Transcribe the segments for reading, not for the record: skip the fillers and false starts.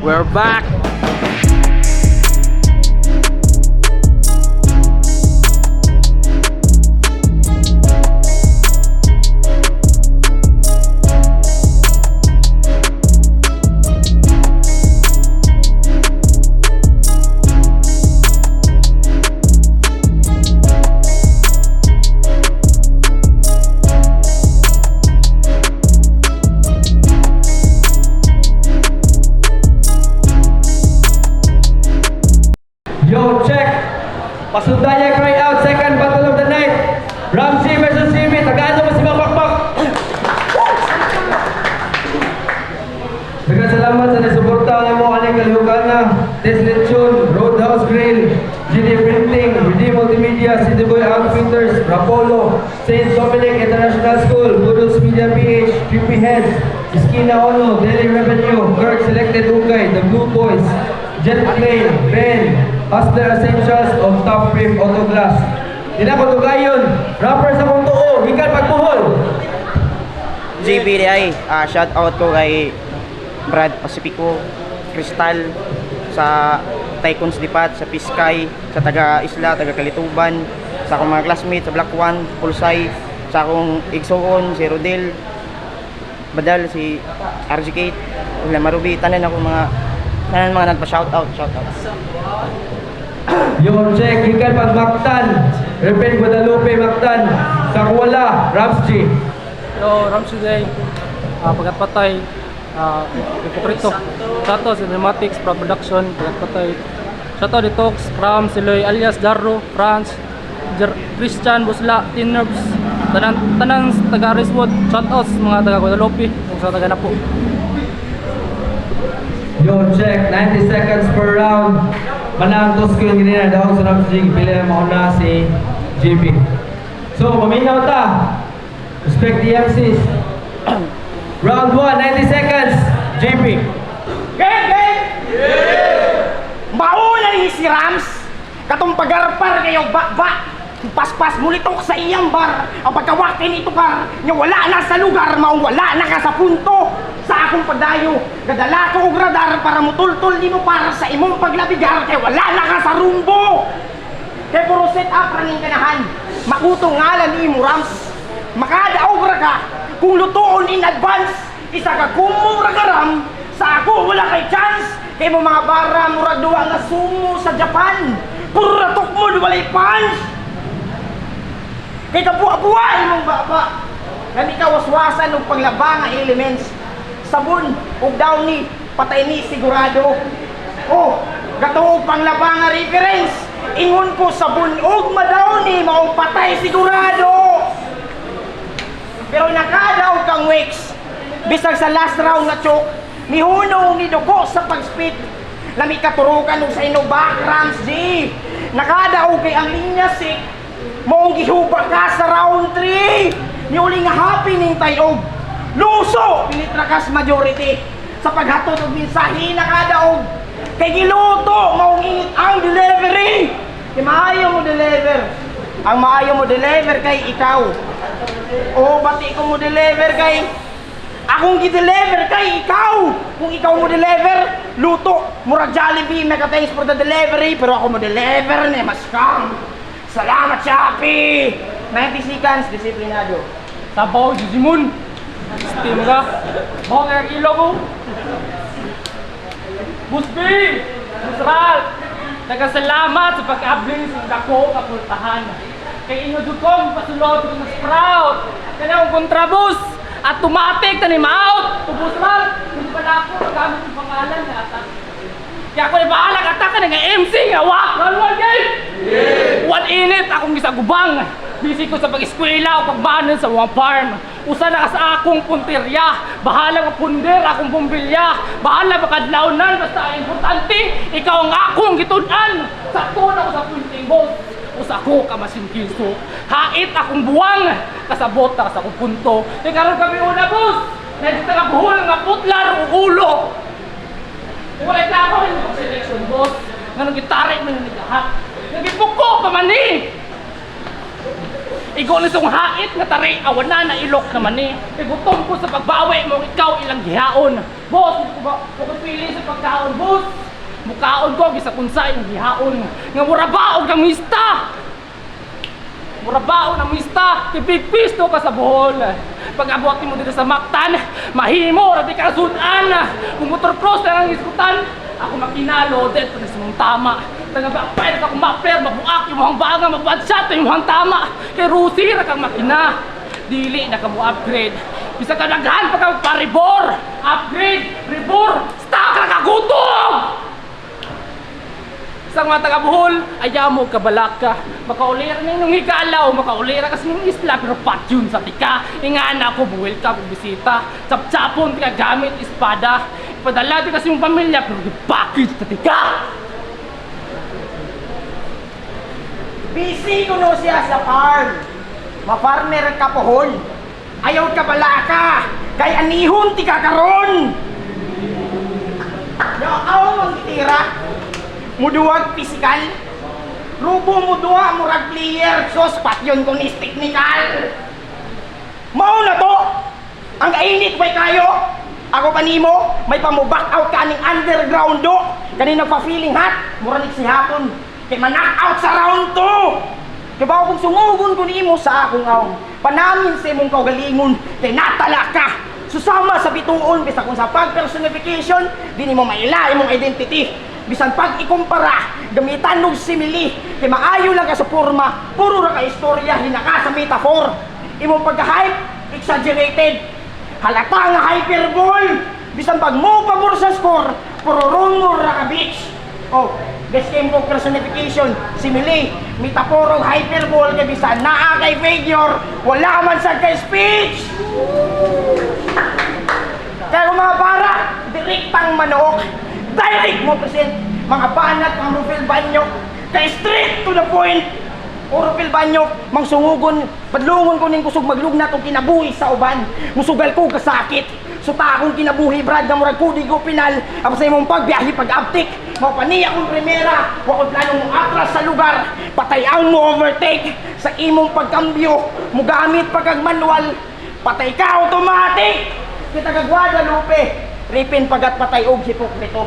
We're back! Yo, check! Pasundaya cry out, second battle of the night. Ramsey versus Jimmy. Tagaan mo si Bakbak. Daghang salamat sa nasuporta ng mo aning kalihugana. Test Lechon, Roadhouse Grill, GD Printing, Redeem Multimedia, City Boy Outfitters, Rapolo, St. Dominic International School, Budus Media PH, Creepy Heads, Iskina Ono, Daily Revenue, Kirk Selected Ugay, The Blue Boys, Jet Plane, Ben, Hustler Essentials of Top Prip Autoglass. Di na ko tugayon, rapper sa kong tuo, hikan pagpuhol. JBDI, shout out ko kay Brad Pacifico, Crystal, sa Tycoons Dipat, sa Piskay, sa taga Isla, taga Kalituban, sa akong mga classmates sa Black One, Pulsay, sa akong Igsoon, si Rodel, Badal, si RG Kate, Ula Marubi, tanan mga nagpa-shoutout. Yo, check, hikan pagmaktan. Repen Guadalupe Maktan. Sa Kuala, Ramsey. Yo, Ramsey Day, Pagkatpatay, Ipokrito, Chato, Cinematics, Production, Pagkatpatay, Chato Detox, Ram, Siloy, alias Jarro, France, Christian, Busla, Teen Nerves, tanang taga Riswood, shoutouts mga taga Guadalupe, kung sa taga Napo. Yo, check, 90 seconds per round. Manang tos ko yung ganyan daw sa Ramsey. Pili na mauna si JB. So, maminaw ta. Respect the MCs. Round 1, 90 seconds. JB. Gang! Mauna ni si Rams, katong pagarpar kayo ba? Paspas mulitok sa iyang bar. Ang pagkawakin ito ka, nga wala na sa lugar, wala na ka sa punto. Sa akong pagdayo, gadala ko og radar para mutultol di mo para sa imong paglabigar, kay wala na ka sa rumbo. Kay puro set up raning kanahan, makutong ngalan ni mo Rams. Makadaog ra ka, kung lutuon in advance, isa ka kumura ka Ram, sa ako wala kay chance. Kay mo mga bara, murag duwa nga sumo sa Japan, puro ratok mo, walay punch. Kay kabuha-buhay mong baba, nga di ka waswasan ng panglaba nga elements. Sabon, ug downy, patay ni sigurado. Oh, gatuog panglaba nga reference. Ingon ko sabon ug madowny, maong patay sigurado. Pero nakadaw kang Wix, bisag sa last round nga chok, ni hunong ni dugo sa pag-spit. Lami katurukan og sa inobak Ramsey. Nakadaw kay ang linya sick, maong gihuba ka sa round 3. Ni uli nga happy ning tayog. Luso, pinitrakas majority. Sa paghatod og mensahe nakadaog. Kay giluto, maong ingit ang delivery. Kay maayo mo deliver. Ang maayo mo deliver kay ikaw. O bati ko mo deliver kay akong gi-deliver kay ikaw. Kung ikaw mo deliver, luto. Murag Jollibee, mega thanks for the delivery. Pero ako mo deliver ni mas kang. Salamat, Shopee! 90 seconds, disiplinado. Sabaw, Jijimon, steam ka, bawang ang ilo ko. Busby, Busral, nagkasalamat sa pag-abling sa dako kapultahan. Kay inyo dukong pasulod ko ng sprout, kanyang kontrabus, automatic na ni-out. Busral, hindi pa na ako nagamit yung pangalan na atak. Kaya ako ibahalag atak ka ng MC nga wak! Run game! What init akong gisagubang. Busy ko sa pag-eskwela o pagbanan sa mga farm. Usa na ka sa akong punterya. Bahala nga punder akong bumbilya. Bahala makadlawnan basta ang importante ikaw ang akong gitunan. Sakto na ko sa punting boss. Usa ko ka masingkiso. Hait akong buwang. Kasabot na sa akong punto. Di karon kami una boss. Nandito nga buhol nga putlar o ulo. Wala na ako yung selection boss. Nga nang gitarik mo yung lahat. Nagipuko pa man eh! Igo na song hait nga tari, awan na ilok naman eh. Igutom ko sa pagbawi mo ikaw ilang gihaon. Boss, hindi ko ba kung pili sa pagkaon, boss? Mukaon ko, bisa kung sa yung gihaon. Nga murabaon kang mista! Murabaon ang mista, ipigpisto ka sa Bohol. Pag abutin mo dito sa Mactan, mahimo, rati ka sudan. Kung motor cross lang ang iskutan, ako makinalo, dead pa na sa mong tama. Tagabakpay na kang mapper, mabuak yung muhang baga, magbadshot yung muhang tama. Kay Rusi, na kang makina. Dili na ka mo upgrade. Bisa ka naghan pa kang paribor. Upgrade, ribor, stock na kagutog! Sa mga taga-Bohol, ayaw mo kabalak ka. Makaulira na yung higalaw, makaulira kasi ng isla, pero patyun sa tika. Ingana ko, buwil ka, bisita. Tsap-tsapon, tika gamit, espada. Ipadala di kasi yung pamilya, pero di-package sa tika. Busy ko no siya sa farm. Ma-farmer ka Bohol. Ayaw ka bala ka. Kay anihon ti ka karon. Yo, ang tira. Muduwag pisikal. Rubo mo duwa murag player. Sos patyon ko ni technical. Mao na to. Ang kainit bay kayo. Ako panimo, may pamu-back out ka ning underground do. Kanina pa feeling hot, muranig si hapon. Kay ma-knock out sa round 2. Kaya ba kung sungugon ko nimo sa akong awang, panamin sa imong kaugalingon, kay natala ka. Susama sa bituon, bisa kung sa pag-personification, di nimo maila imong identity. Bisan pag ikumpara, gamitan ng simili, kay maayo lang ka sa forma, puro ra ka istorya, hinaka sa metaphor. Imong pagka-hype, exaggerated. Halata nga hyperbole. Bisan pag mo pabor sa score, puro rumor ra ka bitch. Oh, this game of personification, simile, metaphor, hyperbole, kay bisan naa kay figure, wala man sa kay speech. Kaya kung mga para, direktang manook, direct mo present, mga banat, mga Rufil Banyo, kay straight to the point. O Rufil Banyo, mangsungugon, padlungon ko ning kusog maglugnat o kinabuhi sa uban, musugal ko kasakit. Suta akong kinabuhi brad na murag kudi ko pinal, ako sa imong pagbiyahe pag-aptik, mapaniya akong primera, wakon planong mo atras sa lugar, patay ang mo overtake, sa imong pagkambyo, mugamit pagkag manual, patay ka automatic. Kita kag Guadalupe, ripin pagat patay og hipokrito.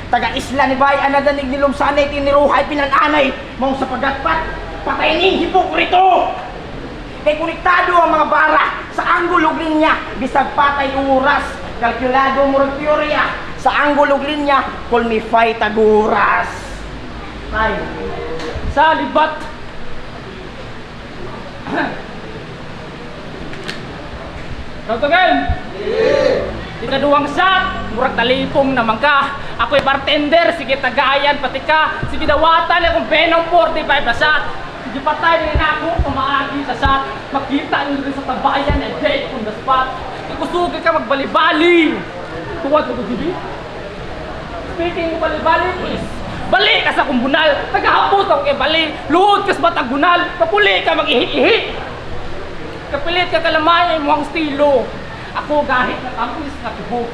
Taga isla ni Bay anadanig ni Lumsanay tiniruhay pinananay mong sa pagatpat, patay ning hipokrito. Kay konektado ang mga bara sa angulo linya, bisag patay oras, kalkulado murag teorya, sa angulo linya, call me Pythagoras. Ay, Sa libat. Tawtagan! Ikaduwang shot, murag talipong naman ka. Ako'y bartender, sige tagayan, pati ka. Sige dawatan, akong Venom 45 na shot. Sige patay rin ako, umaagi sa shot. Makita nyo rin sa tabayan, and dead on the spot. Ikusugi ka magbali-bali. Tuwad ko to, speaking of bali-bali, please. Bali ka sa kumbunal, tagahapos ako kay bali. Luhod ka sa batang gunal, kapuli ka mag-ihi-ihi. Kapilit ka kalamay mo ang estilo. Ako gahit na tamis na tubo.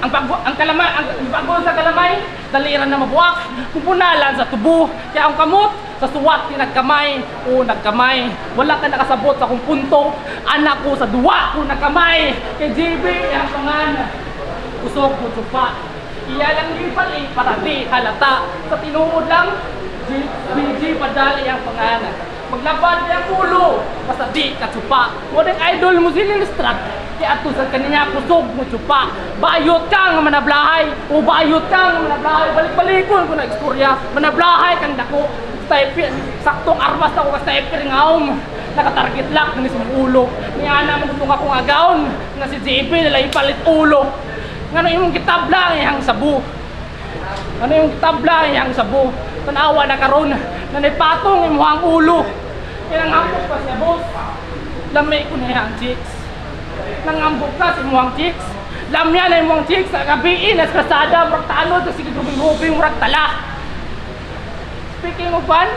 Ang bago sa kalamay, daliran na mabuak. Kumpunalan sa tubo. Kaya ang kamot, sa suwat nagkamay. O nagkamay. Wala ka nakasabot sa kung punto. Anak ko sa duwa ko nagkamay. Kay JB, ang pangan. Usok ko supa. Iya lang lipali para di halata. Sa tinuod lang, BG padali ang pangan. Maglabad niya ulo, basta di ka tsupa. Wadang idol mo sinilistrat, kaya ato sa kanya kusog mo tsupa. Bayot ka nga manablahay, o bayot ka nga manablahay. Balik-balikon ko na istorya, manablahay kang dako. Saktong armas ako ka sniper ngaom. Nakatarget lock na sa ulo. Niya naman gusto ka kong agaon, nga si JP nila ipalit ulo. Ngano yung kitabla yang sabu. Ano yung kitabla yang sabu. Tanawa na karon, na naipatong yung muhang ulo. Kaya nangambok pa siya, boss. Lamay ko na yung chicks. Nangambok ka si muhang chicks. Lamya na yung muhang chicks. Sa gabiin, as kasada, murag tanod, sige grubing-grubing, murag tala. Speaking of fun,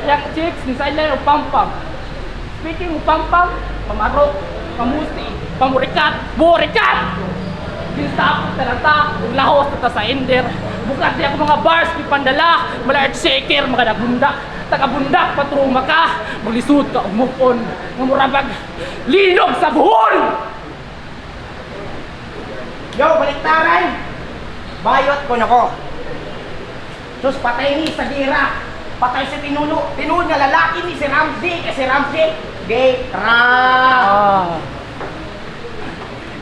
yung chicks, nisailan yung pam-pam. Speaking of pam-pam, pamarok, pamusti, pamurikat, burikat! Dinstap, talata, lahos na sa ender. Bukat di ako mga bars, di pandala, mala earth shaker, mga nabundak. Tagabundak, patruma ka, maglisod ka, move on. Ngamurabag, linog sa buhol! Yo, baliktaran! Bayot ko nako. Sus, patay ni sa gira. Patay si Tinuno. Tinuno nga lalaki ni si Ramsey. Si Ramsey, gay.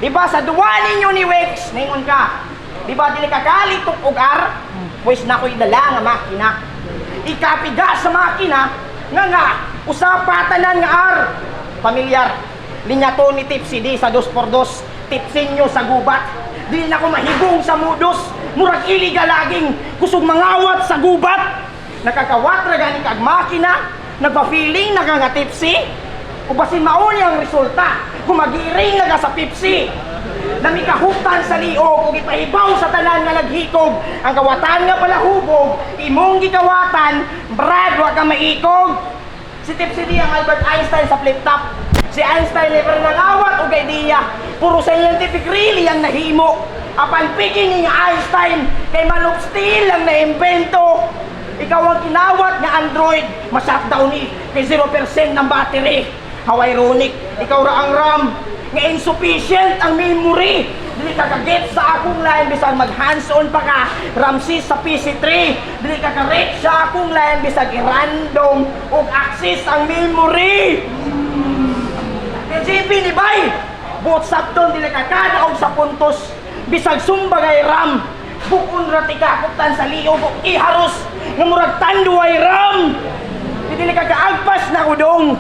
Diba sa duwa ninyo ni Wex, ningon ka. Diba dili ka kalitok og ar? Pues na ko'y dala nga makina. Ikapiga sa makina, nga, usapatanan nga ar. Pamilyar, linya to ni Tipsy di sa 2x2. Tipsin nyo sa gubat. Di na ko mahigong sa mudos. Murag iliga laging kusog mangawat sa gubat. Nakakawat ra gani kag makina. Nagpa-feeling na nga tipsy. O basin mauni ang resulta kung magiring na sa Pepsi. Namikahutan sa liog ug ipahibaw sa tanan nga naghikog. Ang kawatan nga pala hubog, imong gikawatan, brad wa ka maikog. Si Tipsy di ang Albert Einstein sa flip top. Si Einstein never nangawat og idea. Puro scientific really ang nahimo. Apan pigin ni Einstein kay manok steel ang naimbento. Ikaw ang kinawat nga Android, ma-shutdown ni kay 0% ng battery. How ironic, ikaw ra ang RAM nga insufficient ang memory. Dili ka ka-get sa akong line bisag mag-hands-on pa ka. Ramses sa PC3. Dili ka ka-reach sa akong line bisag i-random ug access ang memory. JP ni Bay, buot sapton dili ka kadaog sa puntos. Bisag sumbagay RAM, bukon ra tikakutan sa liog ug iharos nga murag tanduay RAM. Dili ka kaagpas na udong.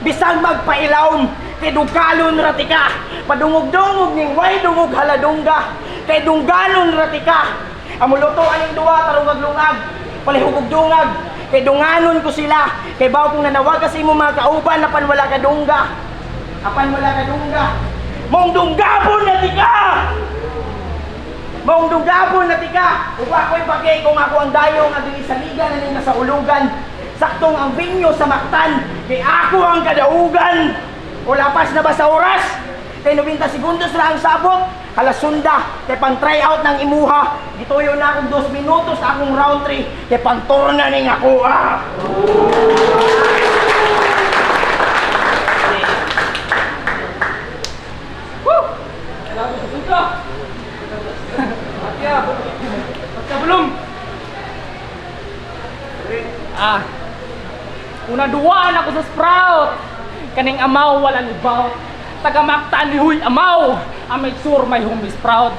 Bisag magpailawom, kay dungkalon ratika. Padungog-dungog ning way dungog haladungga. Kay dunggalon ratika. Amuluto aning duwa tarungag-lungag. Palihugog dungag. Kay dunganon ko sila. Kay bawo kung nanawag kasi mo mga kauban apan wala ka dungga. Apan wala ka dungga. Mong dunggabon na tika! Mong dunggabon na tika! Ug ako'y bagay kung ako ang dayo nga dili sa liga na ning nasa ulugan. Saktong ang binyo sa Mactan, kay ako ang kadaugan. O lapas na ba sa oras? Kay 90 segundos lang ang sabot. Halasunda, kay pang try out ng imuha. Gituyo na akong 2 minutos akong round 3. Kay pang tour na ning ako. Woo! Grabe sa suka! Atya! Atya belum! Una duwaan ako sa Sprout. Kaning amaw wala libaw. Taga-Mactan ni huy amaw. Ang make sure may humi Sprout.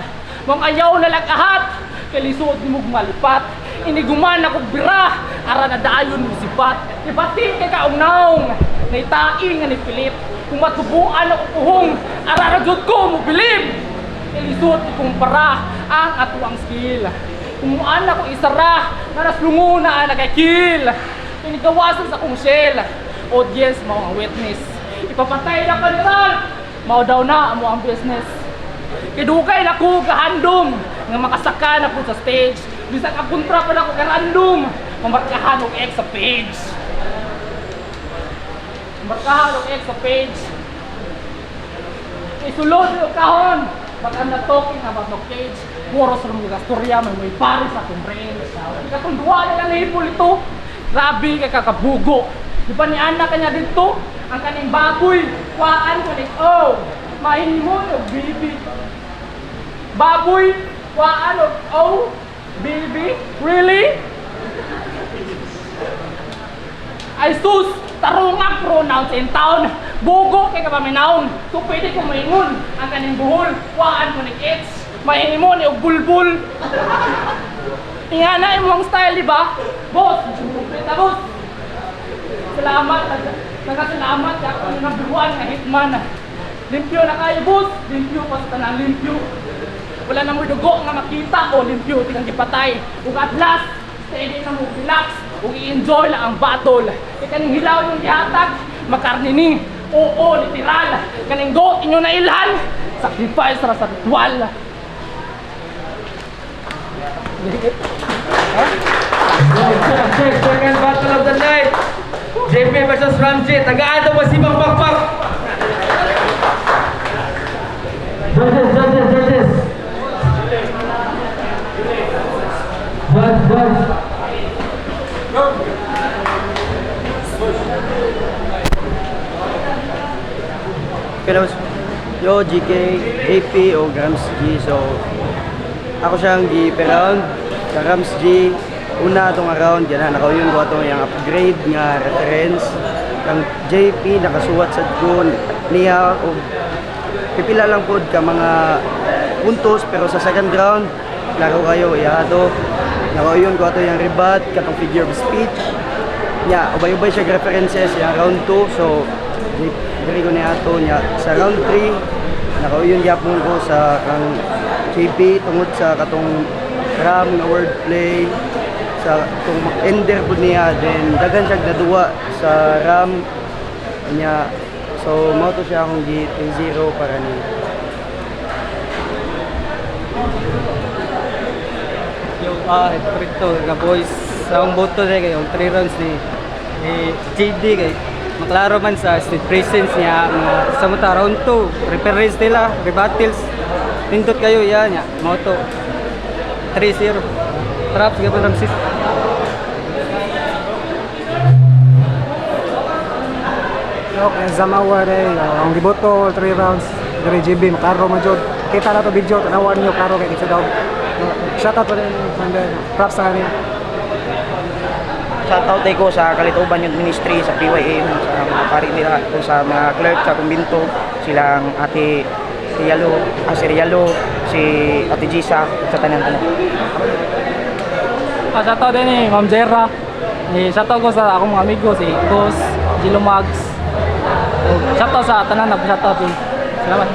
Mong ayaw na lagahat. Kalisod ni mong malipat. Iniguman ako bira. Ara na dayon mo sipat. Ibatin kay kaungnaong. Naitain nga ni Pilip. Kung matubuan ako puhong. Ara na jud ko mo bilib. Kalisod ikong para ang atuang skill. Kumuan ako isara. Nanaslungo na nakakil. Inigawasan sa kong shell. Audience, mao ang witness. Ipapatay na kaniran. Mao daw na mo ang business. Kidugay na ko kahandom nga makasaka na po sa stage. Bisag ang kontra pa na ko karandom. Mamarkahan og X sa page. Mamarkahan og X sa page. Isulod yung kahon. Baka na talking about no cage. Moros rin mga storya. May paris sa akong brain. Ikatong duwa nila na hipol ito. Grabe kay kakabugo. Di ba ni anak kanya dito? Ang kaning baboy. Kuhaan ko like, oh, mahin mo yung baby. Baboy, kuhaan of, oh, baby. Really? Ay sus, tarungak pronouns in town. Bugo kay kapaminaon. So pwede ko maingon. Ang kaning buhol, kuhaan ko like, it's, mahin mo yung bulbul. Ingana imong style, di ba? Boss, kumpleta boss. Salamat, nagasalamat ako ng nabuhan na hitman. Limpyo na kayo, boss. Limpyo pa sa tanang limpyo. Wala na mo dugo nga makita o limpyo tingang gipatay. Ug at last, steady na mo relax. Ug i-enjoy lang ang battle. Kaning hilaw yung gihatag, makarni ni. Oo, literal. Kaning goat inyo na ilhan, sacrifice ra sa ritual. Second battle of the night. JP versus Ramsey. Tagaan ito masibang bakbak. Judges. Judge. Pero Yo, GK, JP o Grams G. So, ako siyang gi-round sa Grams G. Una itong round, yan na, yun ko itong yung upgrade nga reference. Ang JP, nakasuwat sa ko niya o pipila lang po ka mga puntos, pero sa second round, laro kayo, iyato. Yun ko ito yung rebat, katong figure of speech. Ya, ubay-ubay siya references yung round 2. So, diri ko niya ito niya. Sa round 3, nakauyon yapon ko sa kang JP tungod sa katong ram na wordplay sa itong ender po niya, then dagan siya naduwa sa ram niya. So mao to siya akong G3-0 para ni Yung ito nga boys, sa akong boto na kayo, 3 rounds ni JD kay maklaro man sa state presence niya sa mata round 2, reference nila, rebuttals, tindot kayo yan ya, moto 3-0, traps gabon Ramses. Okay, Zamawa rin. Ang diboto, 3 rounds. Dari GB, makaro mo dyan. Kita na to video, tanawan nyo, karo kay Kitsa daw. Shoutout pa rin, props sa kanina. Shoutout ko sa Kalituban Youth Ministry, sa PYM, sa mga pari nila, sa mga clerk sa kumbinto, silang Ate Rialo, si Rialo, si Ate Gisa, sa tanan-tanan. Shoutout din ni Ma'am Jera. Shoutout ko sa akong mga amigo, si Boss, Gilo Mags. Shoutout sa tanan na shoutout din. Salamat.